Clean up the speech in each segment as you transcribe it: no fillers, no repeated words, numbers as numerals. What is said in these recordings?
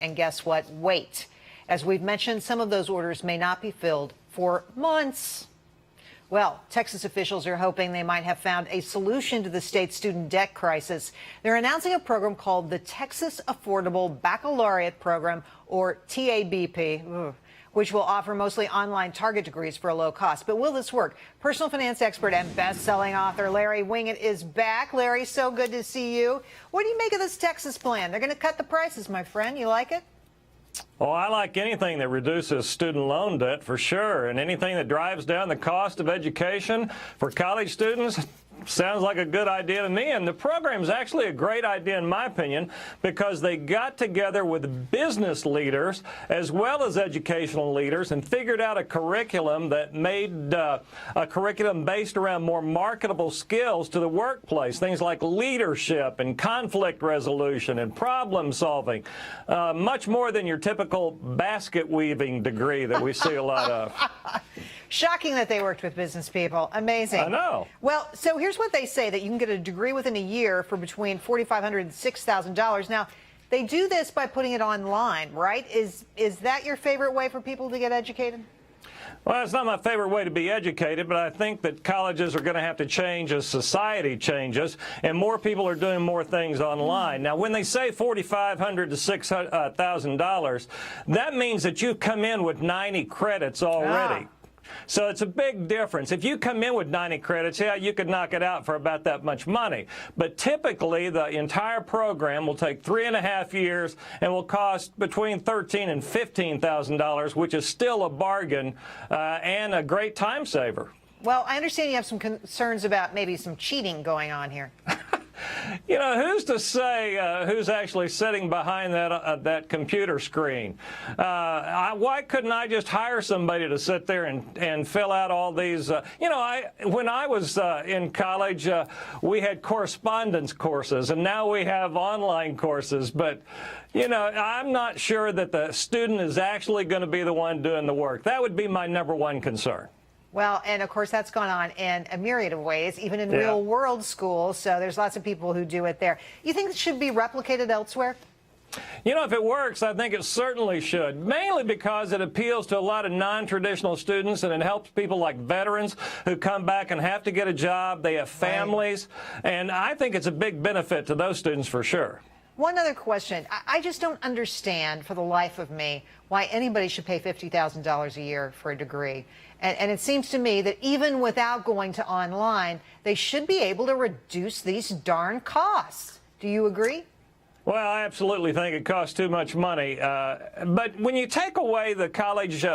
And guess what? Wait. As we've mentioned, some of those orders may not be filled for months. Well, Texas officials are hoping they might have found a solution to the state's student debt crisis. They're announcing a program called the Texas Affordable Baccalaureate Program, or TABP, which will offer mostly online target degrees for a low cost. But will this work? Personal finance expert and best-selling author Larry Winget is back. Larry, so good to see you. What do you make of this Texas plan? They're going to cut the prices, my friend. You like it? Oh, I like anything that reduces student loan debt for sure, and anything that drives down the cost of education for college students sounds like a good idea to me. And the program is actually a great idea, in my opinion, because they got together with business leaders as well as educational leaders and figured out a curriculum that made a curriculum based around more marketable skills to the workplace, things like leadership and conflict resolution and problem solving, much more than your typical basket weaving degree that we see a lot of. Shocking that they worked with business people. Amazing. I know. Well, so here's what they say, that you can get a degree within a year for between $4,500 and $6,000. Now, they do this by putting it online, right? Is that your favorite way for people to get educated? Well, it's not my favorite way to be educated, but I think that colleges are going to have to change as society changes, and more people are doing more things online. Now, when they say $4,500 to $6,000, that means that you come in with 90 credits already. So it's a big difference. If you come in with 90 credits, yeah, you could knock it out for about that much money. But typically, the entire program will take 3.5 years and will cost between $13,000 and $15,000, which is still a bargain and a great time saver. Well, I understand you have some concerns about maybe some cheating going on here. You know, who's to say who's actually sitting behind that computer screen? Why couldn't I just hire somebody to sit there and fill out all these? You know, when I was in college, we had correspondence courses, and now we have online courses. But, you know, I'm not sure that the student is actually going to be the one doing the work. That would be my #1 concern. Well, and of course, that's gone on in a myriad of ways, even in real-world schools. So there's lots of people who do it there. You think it should be replicated elsewhere? You know, if it works, I think it certainly should, mainly because it appeals to a lot of non-traditional students, and it helps people like veterans who come back and have to get a job. They have families, and I think it's a big benefit to those students for sure. One other question. I just don't understand, for the life of me, why anybody should pay $50,000 a year for a degree. And it seems to me that even without going to online, they should be able to reduce these darn costs. Do you agree? Well, I absolutely think it costs too much money. But when you take away the college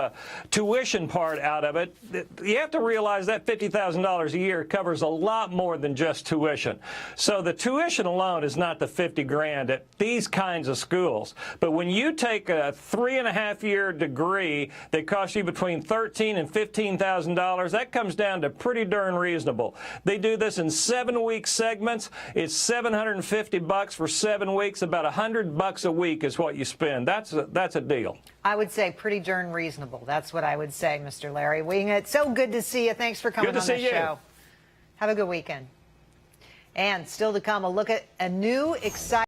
tuition part out of it, you have to realize that $50,000 a year covers a lot more than just tuition. So the tuition alone is not the $50 grand at these kinds of schools. But when you take a 3.5-year degree that costs you between $13,000 and $15,000, that comes down to pretty darn reasonable. They do this in 7-week segments. It's $750 for 7 weeks. About $100 a week is what you spend. That's a deal. I would say pretty darn reasonable. That's what I would say, Mr. Larry Winget. So good to see you. Thanks for coming on the show. Have a good weekend. And still to come, a look at a new exciting